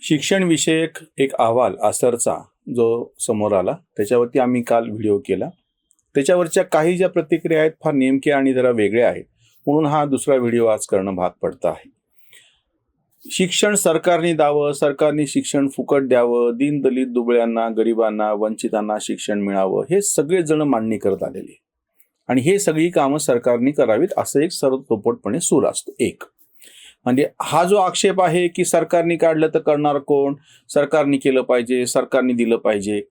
शिक्षण विषयक एक अहवाल आसरचा जो समोर आला त्याच्यावरती आम्ही काल व्हिडिओ केला. त्याच्यावरच्या काही ज्या प्रतिक्रिया आहेत फार नेमक्या आणि जरा वेगळ्या आहेत, म्हणून हा दुसरा व्हिडिओ आज करणं भाग पडतं आहे. शिक्षण सरकारने द्यावं, सरकारने शिक्षण फुकट द्यावं, दीनदलित दुबळ्यांना, गरिबांना, वंचितांना शिक्षण मिळावं, हे सगळेजण मांडणी करत आलेले आणि हे सगळी कामं सरकारने करावीत असं एक सर्वतोपटपणे सूर असतो. एक म्हणजे हा जो आक्षेप आहे की सरकारने काढलं तर करणार कोण, सरकारने केलं पाहिजे, सरकारने दिलं पाहिजे,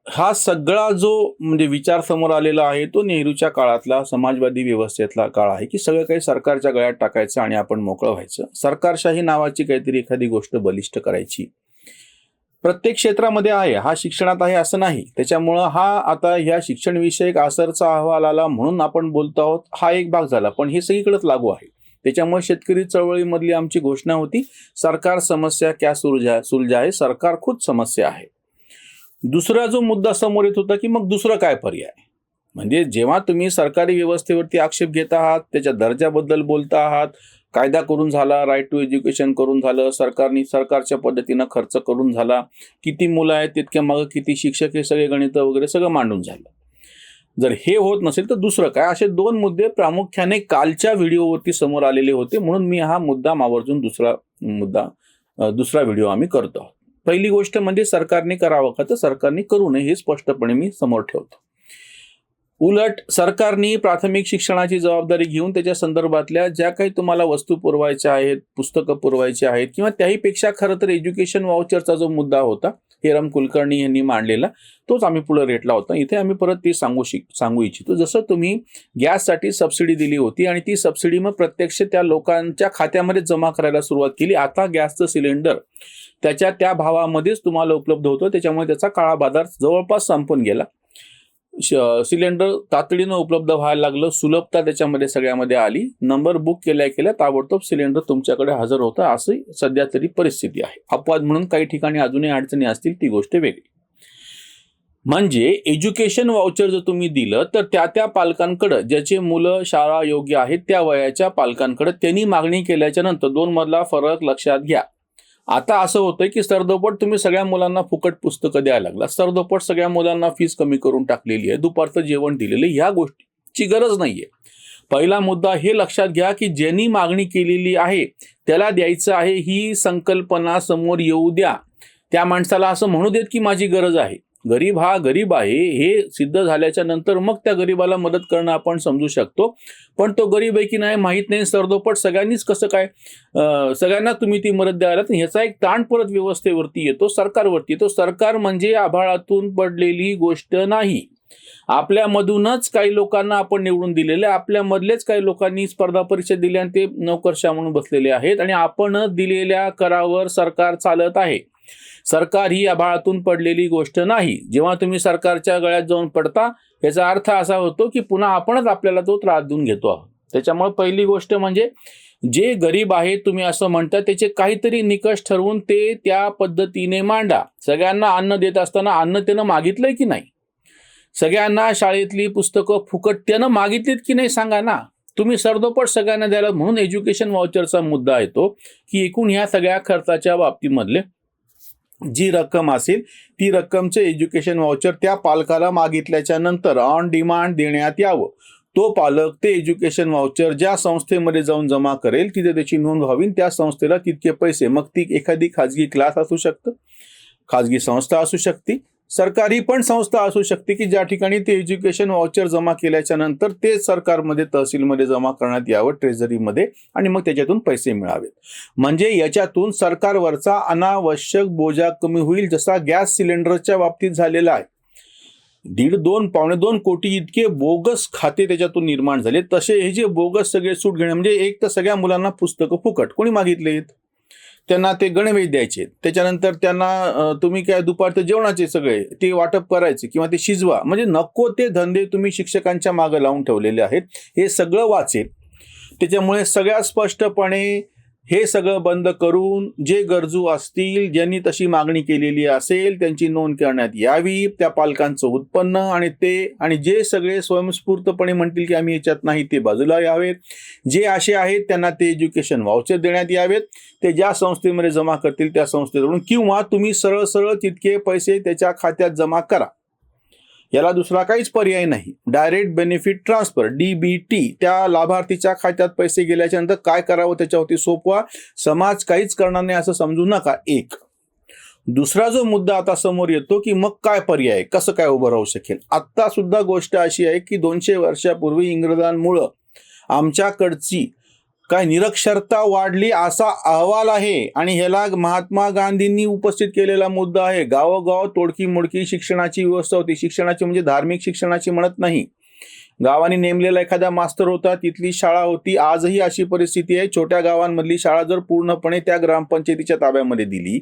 हा सगळा जो म्हणजे विचार समोर आलेला आहे तो नेहरूच्या काळातला समाजवादी व्यवस्थेतला काळ आहे की सगळं काही सरकारच्या गळ्यात टाकायचं आणि आपण मोकळं व्हायचं. सरकारशाही नावाची काहीतरी एखादी गोष्ट बलिष्ठ करायची प्रत्येक क्षेत्रामध्ये आहे, हा शिक्षणात आहे असं नाही. त्याच्यामुळं हा आता ह्या शिक्षण विषयक आसरचा अहवाल आला म्हणून आपण बोलतो आहोत, हा एक भाग झाला, पण हे सगळीकडेच लागू आहे. त्याच्यामुळे शेतकरी चळवळीमधली आमची घोषणा होती, सरकार समस्या क्या सुलझाए, सरकार खुद समस्या आहे. दुसरा जो मुद्दा समोर येत होता की मग दुसरं काय पर्याय, म्हणजे जेव्हा तुम्ही सरकारी व्यवस्थेवरती आक्षेप घेत आहात, त्याच्या दर्जाबद्दल बोलता आहात, कायदा करून झाला, राईट टू एज्युकेशन करून झालं, सरकारच्या पद्धतीनं खर्च करून झाला, किती मुलं आहेत तितक्या मग किती शिक्षक, हे सगळे गणित वगैरे सगळं मांडून झालं. जर हे होत नसेल तर दुसरं काय, असे दोन मुद्दे प्रामुख्याने कालच्या व्हिडिओवरती समोर आलेले होते, म्हणून मी हा मुद्दा आवर्जून दुसरा व्हिडिओ आम्ही करतो. पहिली गोष्ट म्हणजे सरकारने करावं का, तर सरकारने करू नये हे स्पष्टपणे मी समोर ठेवतो. उलट सरकारने प्राथमिक शिक्षणाची जबाबदारी घेऊन त्याच्या संदर्भातल्या ज्या काही तुम्हाला वस्तू पुरवायच्या आहेत, पुस्तकं पुरवायची आहेत, किंवा त्याहीपेक्षा खरं तर एज्युकेशन वाउचरचा जो मुद्दा होता हेरम कुलकर्णी यांनी मांडलेला, तोच आम्ही पुढे रेटला होता. इथे आम्ही परत ते सांगू इच्छितो. जसं तुम्ही गॅससाठी सबसिडी दिली होती आणि ती सबसिडी मग प्रत्यक्ष त्या लोकांच्या खात्यामध्ये जमा करायला सुरुवात केली. आता गॅसचं सिलेंडर त्याच्या त्या भावामध्येच तुम्हाला उपलब्ध होतं, त्याच्यामुळे त्याचा काळा बाजार जवळपास संपून गेला. सिलेंडर तातडीनं उपलब्ध व्हायला लागलं, सुलभता त्याच्यामध्ये सगळ्यामध्ये आली, नंबर बुक केल्या ताबडतोब सिलेंडर तुमच्याकडे हजर होतं, अशी सध्या तरी परिस्थिती आहे. अपवाद म्हणून काही ठिकाणी अजूनही अडचणी असतील, ती गोष्ट वेगळी. म्हणजे एज्युकेशन वाउचर जर तुम्ही दिलं तर त्या पालकांकडे ज्याचे मुलं शाळा योग्य आहेत त्या वयाच्या पालकांकडे त्यांनी मागणी केल्याच्या नंतर 2 मधला फरक लक्षात घ्या. आता असं होतंय की सरदोपट तुम्ही सगळ्या मुलांना फुकट पुस्तकं द्यायला लागला, सरदोपट सगळ्या मुलांना फीस कमी करून टाकलेली आहे, दुपारचं जेवण दिलेलं, ह्या गोष्टीची गरज नाहीये. पहिला मुद्दा हे लक्षात घ्या की ज्यांनी मागणी केलेली आहे त्याला द्यायचं आहे, ही संकल्पना समोर येऊ द्या. त्या माणसाला असं म्हणू देत की माझी गरज आहे. गरीब हा गरीब आहे हे सिद्ध झाल्याच्या नंतर मग त्या गरीबाला मदत करणं आपण समजू शकतो, पण तो गरीब आहे की नाही माहीत नाही, सरदोपट सगळ्यांनीच कसं काय सगळ्यांना तुम्ही ती मदत द्यायला, तर ह्याचा एक ताण परत व्यवस्थेवरती येतो, सरकारवरती येतो. सरकार म्हणजे आभाळातून पडलेली गोष्ट नाही. आपल्यामधूनच काही लोकांना आपण निवडून दिलेले, आपल्यामधलेच काही लोकांनी स्पर्धा परीक्षा दिल्या आणि ते नोकरशा म्हणून बसलेले आहेत आणि आपण दिलेल्या करावर सरकार चालत आहे. सरकार ही आभाळातून पडलेली गोष्ट नाही. जेव्हा तुम्ही सरकारच्या गळ्यात जाऊन पडता याचा अर्थ असा होतो की पुन्हा आपणच आपल्याला तो त्रास देऊन घेतो आहोत. त्याच्यामुळे पहिली गोष्ट म्हणजे जे गरीब आहे तुम्ही असं म्हणता त्याचे काहीतरी निकष ठरवून ते त्या पद्धतीने मांडा. सगळ्यांना अन्न देत असताना अन्न त्यानं मागितलंय की नाही, सगळ्यांना शाळेतली पुस्तकं फुकट त्यानं मागितलीत की नाही सांगा ना. तुम्ही सरदोपट सगळ्यांना द्यायला, म्हणून एज्युकेशन वाउचरचा मुद्दा येतो की एकूण ह्या सगळ्या खर्चाच्या बाबतीमधले जी रक्कम असेल ती रक्कमचे एज्युकेशन वाउचर त्या पालकाला मागितल्याच्या नंतर ऑन डिमांड देण्यात यावं. तो पालक ते एज्युकेशन वाउचर ज्या संस्थेमध्ये जाऊन जमा करेल तिथे त्याची नोंद व्हावी, त्या संस्थेला तितके पैसे, मग ती एखादी खाजगी क्लास असू शकतं, खाजगी संस्था असू शकते, सरकारी पण संस्था असू शकते की ज्या ठिकाणी ते एज्युकेशन वाउचर जमा केल्याच्या नंतर ते सरकारमध्ये तहसीलमध्ये जमा करण्यात यावं, ट्रेझरीमध्ये, आणि मग त्याच्यातून पैसे मिळावेत. म्हणजे याच्यातून सरकारवरचा अनावश्यक बोजा कमी होईल, जसा गॅस सिलेंडरच्या बाबतीत झालेला आहे. 1.5-2 कोटी इतके बोगस खाते त्याच्यातून निर्माण झाले. तसे हे जे बोगस सगळे सूट घेणे, म्हणजे एक तर सगळ्या मुलांना पुस्तकं फुकट, कोणी मागितलेत त्यांना ते गणवेश द्यायचे, त्याच्यानंतर त्यांना तुम्ही काय दुपारचं जेवणाचे सगळे ते वाटप करायचे किंवा ते शिजवा, म्हणजे नको ते धंदे तुम्ही शिक्षकांच्या मागे लावून ठेवलेले आहेत. हे सगळं वाचेल. त्याच्यामुळे सगळ्यात स्पष्टपणे हे सगळं बंद करून जे गरजू असतील, ज्यांनी तशी मागणी केलेली असेल त्यांची नोंद करण्यात यावी, त्या पालकांचं उत्पन्न आणि जे सगळे स्वयंस्फूर्तपणे म्हणतील की आम्ही याच्यात नाही ते बाजूला यावेत, जे असे आहेत त्यांना ते एज्युकेशन व्हाउचर देण्यात यावेत, ते ज्या संस्थेमध्ये जमा करतील त्या संस्थेकडून, किंवा तुम्ही सरळ सरळ तितके पैसे त्याच्या खात्यात जमा करा. याला दुसरा काहीच पर्याय नाही. डायरेक्ट बेनिफिट ट्रान्सफर DBT, त्या लाभार्थीच्या खात्यात पैसे गेल्याच्या नंतर काय करावं त्याच्यावरती सोपवा. समाज काहीच करणार नाही असं समजू नका. एक दुसरा जो मुद्दा आता समोर येतो की मग काय पर्याय, कसं काय उभं राहू शकेल. आता सुद्धा गोष्ट अशी आहे की 200 वर्षापूर्वी इंग्रजांमुळं आमच्याकडची काय निरक्षरता वाढली असा अहवाल आहे, आणि ह्याला महात्मा गांधींनी उपस्थित केलेला मुद्दा आहे. गावोगाव तोडकी मोडकी शिक्षणाची व्यवस्था होती. शिक्षणाची म्हणजे धार्मिक शिक्षणाची म्हणत नाही. गावाने नेमलेला एखादा मास्तर होता, तिथली शाळा होती. आजही अशी परिस्थिती आहे. छोट्या गावांमधली शाळा जर पूर्णपणे त्या ग्रामपंचायतीच्या ताब्यामध्ये दिली,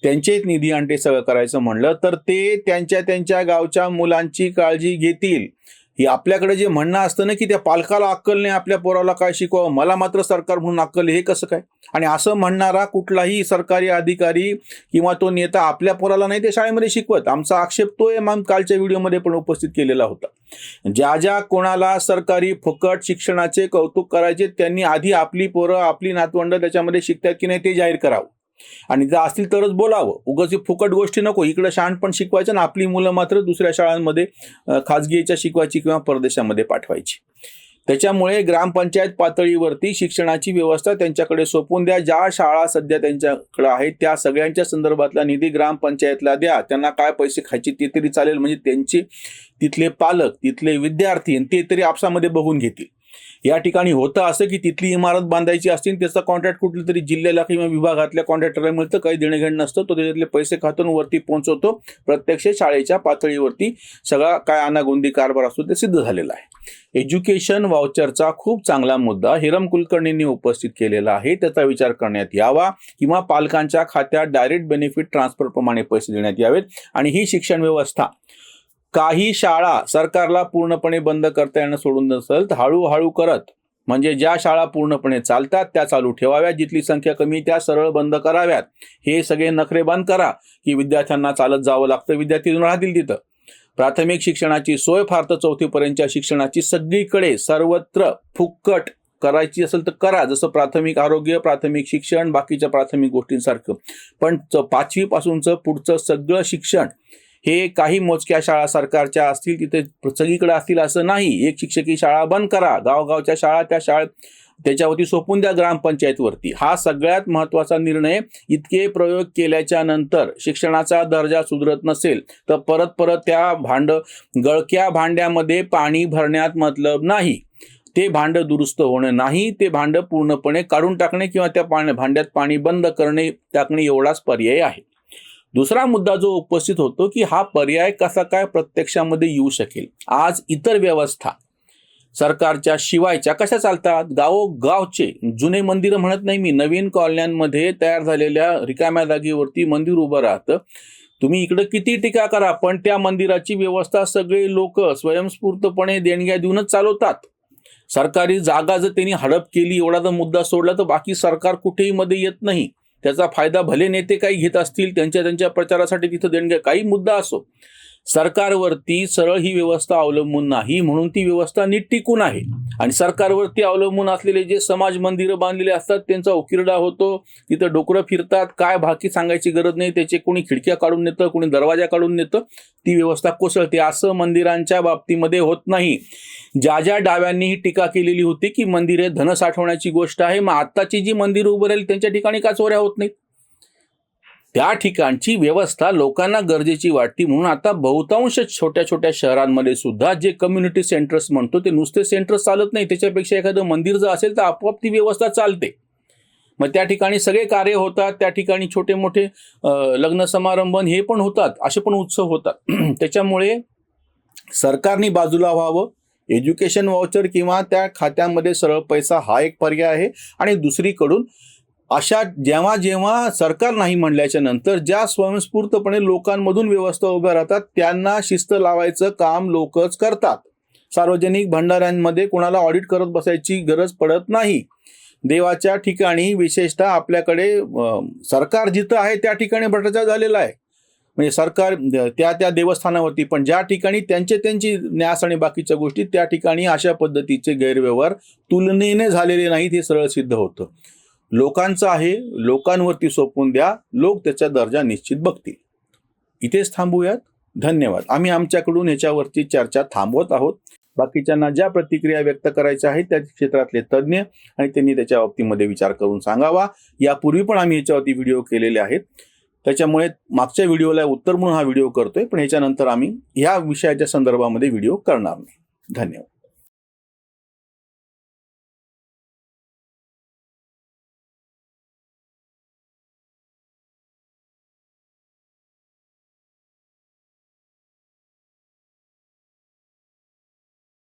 त्यांचे निधी आणते सगळं करायचं म्हणलं तर ते त्यांच्या गावच्या मुलांची काळजी घेतील. ही आपल्याकडे जे म्हणणं असतं ना की त्या पालकाला अक्कल नाही, आपल्या पोराला काय शिकवावं, मला मात्र सरकार म्हणून अक्कल, हे कसं काय. आणि असं म्हणणारा कुठलाही सरकारी अधिकारी किंवा तो नेता आपल्या पोराला नाही ते शाळेमध्ये शिकवत. आमचा आक्षेप तो आहे, कालच्या व्हिडिओमध्ये पण उपस्थित केलेला होता. ज्या कोणाला सरकारी फुकट शिक्षणाचे कौतुक करायचे त्यांनी आधी आपली पोरं, आपली नातवंड त्याच्यामध्ये शिकतात की नाही ते जाहीर करावं, आणि जर असतील तरच बोलावं. उगाच फुकट गोष्टी नको. इकडे शहाणपण शिकवायचं ना आपली मुलं मात्र दुसऱ्या शाळांमध्ये खाजगीच्या शिकवायची किंवा परदेशामध्ये पाठवायची. त्याच्यामुळे ग्रामपंचायत पातळीवरती शिक्षणाची व्यवस्था त्यांच्याकडे सोपवून द्या. ज्या शाळा सध्या त्यांच्याकडे आहेत त्या सगळ्यांच्या संदर्भातला निधी ग्रामपंचायतला द्या. त्यांना काय पैसे खायचे ते तरी चालेल, म्हणजे त्यांचे तिथले पालक, तिथले विद्यार्थी ते तरी आपसामध्ये बघून घेतील. या ठिकाणी होतं असं की तिथली इमारत बांधायची असतील, त्याचा कॉन्ट्रॅक्ट कुठल्या तरी जिल्ह्याला किंवा विभागातल्या कॉन्ट्रॅक्टरला मिळतं, काही देणेघेण नसतं, तो त्याच्यातले पैसे खातून वरती पोहोचवतो. प्रत्यक्ष शाळेच्या पातळीवरती सगळा काय अनागोंदी कारभार असतो ते सिद्ध झालेला आहे. एज्युकेशन व्हाउचरचा खूप चांगला मुद्दा हिरम कुलकर्णींनी उपस्थित केलेला आहे. त्याचा विचार करण्यात यावा, किंवा पालकांच्या खात्यात डायरेक्ट बेनिफिट ट्रान्सफर प्रमाणे पैसे देण्यात यावेत. आणि ही शिक्षण व्यवस्था काही शाळा सरकारला पूर्णपणे बंद करता येणं सोडून नसेल तर हळूहळू करत, म्हणजे ज्या शाळा पूर्णपणे चालतात त्या चालू ठेवाव्यात, जिथली संख्या कमी त्या सरळ बंद कराव्यात. हे सगळे नखरे बंद करा की विद्यार्थ्यांना चालत जावं लागतं, विद्यार्थी राहतील तिथं. प्राथमिक शिक्षणाची सोय फार तर 4थी पर्यंतच्या शिक्षणाची सगळीकडे सर्वत्र फुकट करायची असेल तर करा, जसं प्राथमिक आरोग्य, प्राथमिक शिक्षण, बाकीच्या प्राथमिक गोष्टींसारखं. पण 5वी पासूनचं पुढचं सगळं शिक्षण हे काही मोजक्या शाळा सरकारच्या असतील तिथे सगळीकडे असतील असं नाही. एक शिक्षकी शाळा बंद करा, गावगावच्या शाळा त्या त्याच्यावरती सोपून द्या ग्रामपंचायतवरती. हा सगळ्यात महत्त्वाचा निर्णय. इतके प्रयोग केल्याच्या नंतर शिक्षणाचा दर्जा सुधारत नसेल तर परत त्या गळक्या भांड्यामध्ये पाणी भरण्यात मतलब नाही. ते भांडं दुरुस्त होणं नाही, ते भांडं पूर्णपणे काढून टाकणे किंवा त्या भांड्यात पाणी बंद टाकणे एवढाच पर्याय आहे. दुसरा मुद्दा जो उपस्थित होतो की हा पर्याय कसा काय प्रत्यक्षामध्ये येऊ शकेल. आज इतर व्यवस्था सरकारच्या शिवायच्या कशा चालतात. गावोगावचे जुने मंदिरं म्हणत नाही मी, नवीन कॉलन्यांमध्ये तयार झालेल्या रिकाम्या जागेवरती मंदिर उभं राहतं. तुम्ही इकडे किती टीका करा, पण त्या मंदिराची व्यवस्था सगळे लोक स्वयंस्फूर्तपणे देणग्या देऊनच चालवतात. सरकारी जागा जर त्यांनी हडप केली एवढा जर मुद्दा सोडला तर बाकी सरकार कुठेही मध्ये येत नाही. त्याचा फायदा भले नेते काही घेत असतील त्यांच्या प्रचारासाठी तिथं देणग्या, काही मुद्दा असो, सरकारवरती सरळ ही व्यवस्था अवलंबून नाही, म्हणून ती व्यवस्था नीट टिकून आहे. आणि सरकारवरती अवलंबून असलेले जे समाज मंदिरं बांधलेले असतात त्यांचा उकिरडा होतो, तिथं डोकरं फिरतात, काय बाकी सांगायची गरज नाही. त्याचे कोणी खिडक्या काढून नेतं, कोणी दरवाजा काढून नेतं, ती व्यवस्था कोसळते. असं मंदिरांच्या बाबतीमध्ये होत नाही. ज्या डाव्यांनी ही टीका केलेली होती की मंदिरे धन साठवण्याची गोष्ट आहे, मग आत्ताची जी मंदिरं उभं राहील त्यांच्या ठिकाणी का चोऱ्या होत नाहीत. त्या ठिकाणची व्यवस्था लोकांना गरजेची वाटते, म्हणून आता बहुतांश छोट्या शहरांमध्ये सुद्धा जे कम्युनिटी सेंटर्स म्हणतो ते नुसते सेंटर्स चालत नाही, त्याच्यापेक्षा एखादं मंदिर जर असेल तर आपोआप ती व्यवस्था चालते. मग त्या ठिकाणी सगळे कार्य होतात, त्या ठिकाणी छोटे मोठे लग्न समारंभ हे पण होतात, असे पण उत्सव होतात. त्याच्यामुळे सरकारने बाजूला व्हावं. एज्युकेशन व्हाउचर किंवा त्या खात्यामध्ये सरळ पैसा हा एक पर्याय आहे. आणि दुसरीकडून अशा जेव्हा सरकार नाही म्हणल्याच्या नंतर ज्या स्वयंस्फूर्तपणे लोकांमधून व्यवस्था उभ्या राहतात त्यांना शिस्त लावायचं काम लोकच करतात. सार्वजनिक भंडाऱ्यांमध्ये कोणाला ऑडिट करत बसायची गरज पडत नाही. देवाच्या ठिकाणी विशेषतः आपल्याकडे सरकार जिथं आहे त्या ठिकाणी भ्रष्टाचार झालेला आहे. म्हणजे सरकार त्या देवस्थानावरती, पण ज्या ठिकाणी त्यांची न्यास आणि बाकीच्या गोष्टी, त्या ठिकाणी अशा पद्धतीचे गैरव्यवहार तुलनेने झालेले नाहीत, हे सरळ सिद्ध होतं. लोकांचं आहे, लोकांवरती सोपवून द्या, लोक त्याचा दर्जा निश्चित बघतील. इथेच थांबूयात. धन्यवाद. आम्ही आमच्याकडून ह्याच्यावरती चर्चा थांबवत आहोत. बाकीच्यांना ज्या प्रतिक्रिया व्यक्त करायच्या आहेत त्या क्षेत्रातले तज्ज्ञ आणि त्यांनी त्याच्या बाबतीमध्ये विचार करून सांगावा. यापूर्वी पण आम्ही ह्याच्यावरती व्हिडिओ केलेले आहेत, त्याच्यामुळे मागच्या व्हिडिओला उत्तर म्हणून हा व्हिडिओ करतोय, पण ह्याच्यानंतर आम्ही ह्या विषयाच्या संदर्भामध्ये व्हिडिओ करणार नाही. धन्यवाद.